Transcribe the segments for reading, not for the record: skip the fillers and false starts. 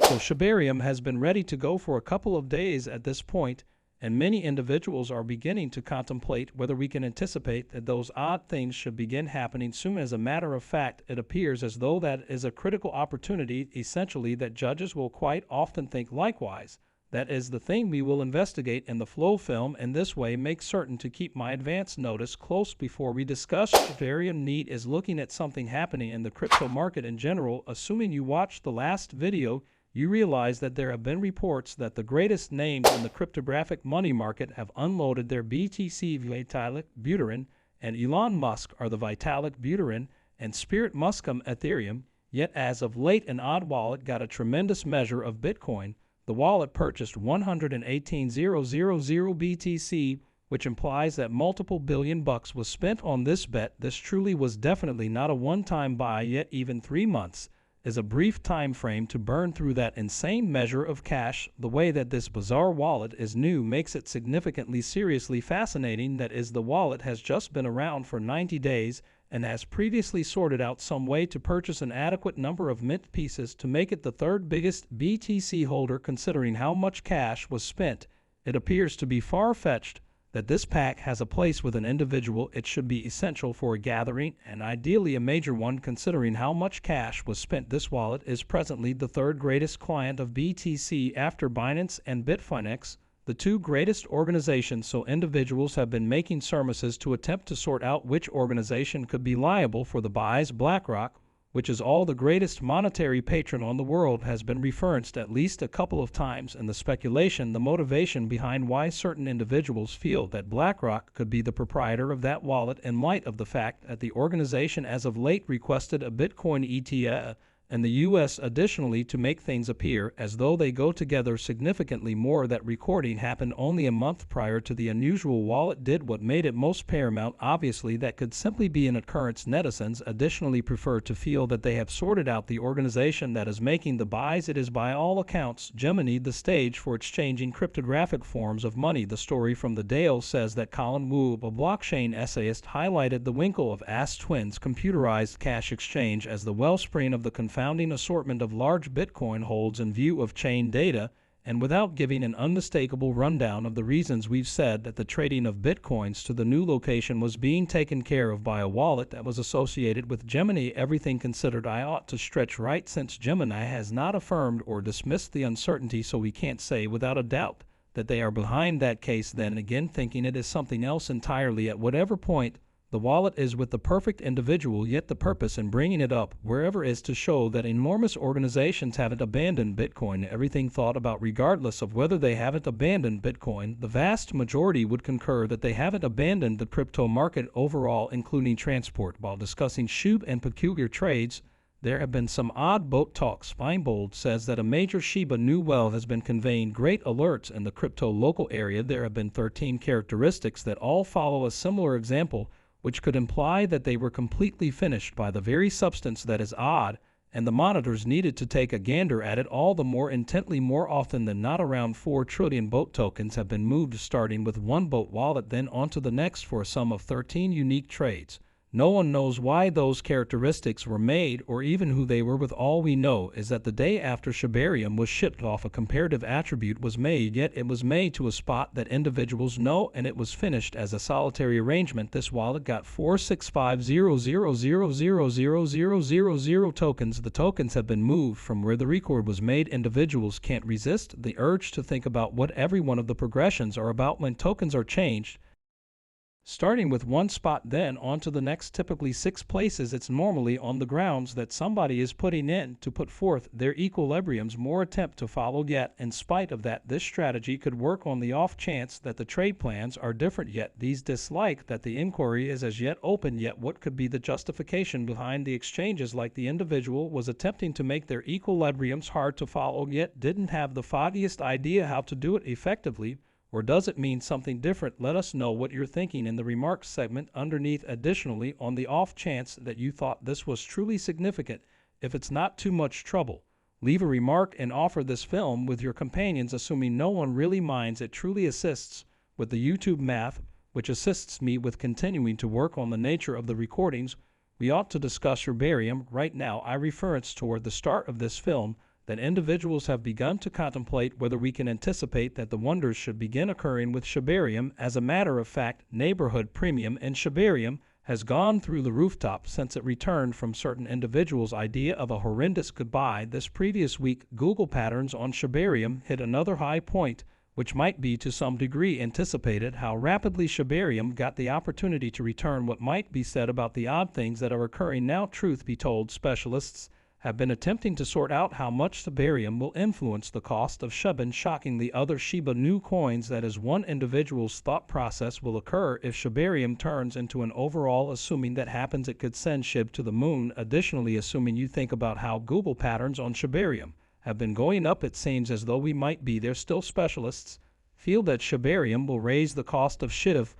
So Shibarium has been ready to go for a couple of days at this point, and many individuals are beginning to contemplate whether we can anticipate that those odd things should begin happening soon. As a matter of fact, it appears as though that is a critical opportunity, essentially, that judges will quite often think likewise. That is the thing we will investigate in the flow film, and this way make certain to keep my advance notice close before we discuss. Shibarium Neat is looking at something happening in the crypto market in general. Assuming you watched the last video, you realize that there have been reports that the greatest names in the cryptographic money market have unloaded their BTC Vitalik Buterin, and Elon Musk are the Vitalik Buterin and Spirit Muscom Ethereum. Yet as of late, an odd wallet got a tremendous measure of Bitcoin. The wallet purchased 118,000 BTC, which implies that multiple billion bucks was spent on this bet. This truly was definitely not a one-time buy, yet even 3 months is a brief time frame to burn through that insane measure of cash. The way that this bizarre wallet is new makes it significantly seriously fascinating. That is, the wallet has just been around for 90 days and has previously sorted out some way to purchase an adequate number of mint pieces to make it the third biggest BTC holder. Considering how much cash was spent, it appears to be far-fetched that this pack has a place with an individual. It should be essential for a gathering, and ideally a major one. Considering how much cash was spent, this wallet is presently the third greatest client of BTC after Binance and Bitfinex, the two greatest organizations. So individuals have been making services to attempt to sort out which organization could be liable for the buys. BlackRock, which is all the greatest monetary patron on the world, has been referenced at least a couple of times, and the speculation, the motivation behind why certain individuals feel that BlackRock could be the proprietor of that wallet in light of the fact that the organization as of late requested a Bitcoin ETF and the US additionally, to make things appear as though they go together significantly more. That recording happened only a month prior to the unusual wallet did what made it most paramount. Obviously that could simply be an occurrence. Netizens additionally prefer to feel that they have sorted out the organization that is making the buys. It is by all accounts Gemini, the stage for exchanging cryptographic forms of money. The story from the Dale says that Colin Wu, a blockchain essayist, highlighted the Winkle of Ass Twins computerized cash exchange as the wellspring of the confounding assortment of large Bitcoin holds in view of chain data, and without giving an unmistakable rundown of the reasons, we've said that the trading of Bitcoins to the new location was being taken care of by a wallet that was associated with Gemini. Everything considered, I ought to stretch right, since Gemini has not affirmed or dismissed the uncertainty, so we can't say without a doubt that they are behind that case. Then again, thinking it is something else entirely. At whatever point the wallet is with the perfect individual, yet the purpose in bringing it up wherever is to show that enormous organizations haven't abandoned Bitcoin. Everything thought about, regardless of whether they haven't abandoned Bitcoin, the vast majority would concur that they haven't abandoned the crypto market overall, including transport. While discussing Shib and peculiar trades, there have been some odd boat talks. Feinbold says that a major Shiba Inu whale has been conveying great alerts in the crypto local area. There have been 13 characteristics that all follow a similar example, which could imply that they were completely finished by the very substance that is odd, and the monitors needed to take a gander at it all the more intently. More often than not, around 4 trillion boat tokens have been moved, starting with one boat wallet, then onto the next, for a sum of 13 unique trades. No one knows why those characteristics were made or even who they were with. All we know is that the day after Shibarium was shipped off, a comparative attribute was made, yet it was made to a spot that individuals know, and it was finished as a solitary arrangement. This wallet got 465,000,000,000 tokens. The tokens have been moved from where the record was made. Individuals can't resist the urge to think about what every one of the progressions are about when tokens are changed, starting with one spot then onto the next, typically 6 places. It's normally on the grounds that somebody is putting in to put forth their equilibriums. More attempt to follow, yet in spite of that, this strategy could work on the off chance that the trade plans are different. Yet these dislike that the inquiry is as yet open. Yet what could be the justification behind the exchanges? Like the individual was attempting to make their equilibriums hard to follow, yet didn't have the foggiest idea how to do it effectively. Or does it mean something different? Let us know what you're thinking in the remarks segment underneath. Additionally, on the off chance that you thought this was truly significant, if it's not too much trouble, leave a remark and offer this film with your companions, assuming no one really minds. It truly assists with the YouTube math, which assists me with continuing to work on the nature of the recordings. We ought to discuss herbarium right now. I reference toward the start of this film that individuals have begun to contemplate whether we can anticipate that the wonders should begin occurring with Shibarium. As a matter of fact, neighborhood premium in Shibarium has gone through the rooftop since it returned from certain individuals' idea of a horrendous goodbye. This previous week, Google patterns on Shibarium hit another high point, which might be to some degree anticipated. How rapidly Shibarium got the opportunity to return. What might be said about the odd things that are occurring now? Truth be told, specialists have been attempting to sort out how much Shibarium will influence the cost of Shib, shockingly other Shiba Inu coins. That is one individual's thought process will occur if Shibarium turns into an overall. Assuming that happens, it could send Shib to the moon. Additionally, assuming you think about how Google patterns on Shibarium have been going up, it seems as though we might be there still. Specialists feel that Shibarium will raise the cost of Shib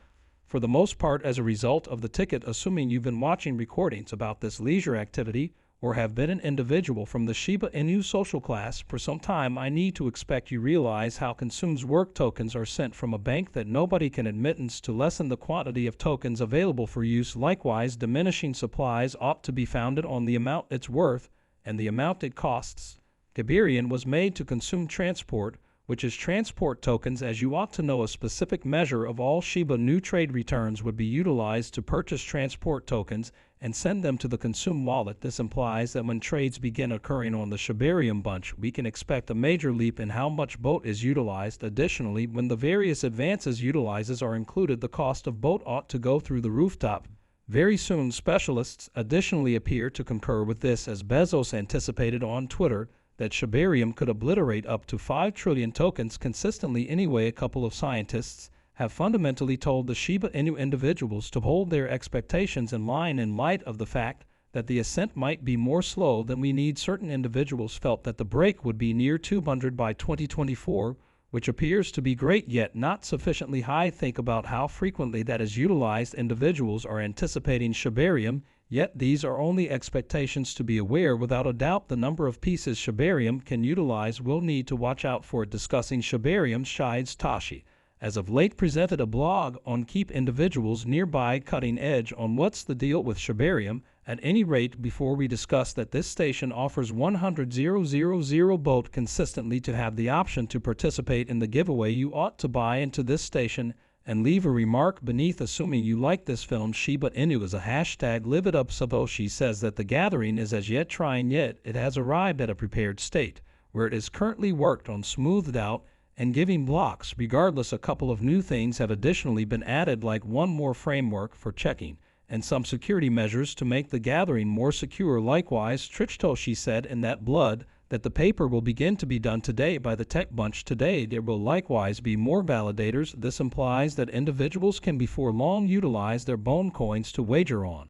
for the most part as a result of the ticket. Assuming you've been watching recordings about this leisure activity or have been an individual from the Shiba Inu social class for some time, I need to expect you realize how consumes work tokens are sent from a bank that nobody can admittance to lessen the quantity of tokens available for use. Likewise, diminishing supplies ought to be founded on the amount it's worth and the amount it costs. Shibarium was made to consume transport, which is transport tokens. As you ought to know, a specific measure of all Shiba Inu trade returns would be utilized to purchase transport tokens and send them to the consume wallet. This implies that when trades begin occurring on the Shibarium bunch, we can expect a major leap in how much BOT is utilized. Additionally, when the various advances utilizes are included, the cost of BOT ought to go through the rooftop very soon. Specialists additionally appear to concur with this, as Bezos anticipated on Twitter that Shibarium could obliterate up to 5 trillion tokens consistently. Anyway, a couple of scientists have fundamentally told the Shiba Inu individuals to hold their expectations in line in light of the fact that the ascent might be more slow than we need. Certain individuals felt that the break would be near 200 by 2024, which appears to be great yet not sufficiently high. Think about how frequently that is utilized. Individuals are anticipating Shibarium, yet these are only expectations. To be aware, without a doubt, the number of pieces Shibarium can utilize. We'll need to watch out for it. Discussing Shibarium, Shides Tashi as of late presented a blog on keep individuals nearby cutting edge on what's the deal with Shibarium. At any rate, before we discuss that, this station offers 100,000 BOT consistently. To have the option to participate in the giveaway, you ought to buy into this station and leave a remark beneath. Assuming you like this film, Shiba Inu is a hashtag. Live it up. Saboshi says that the gathering is as yet trying, yet it has arrived at a prepared state where it is currently worked on, smoothed out, and giving blocks. Regardless, a couple of new things have additionally been added, like one more framework for checking and some security measures to make the gathering more secure. Likewise, Trichtoshi said in that blood that the paper will begin to be done today by the tech bunch. Today there will likewise be more validators. This implies that individuals can before long utilize their bone coins to wager on.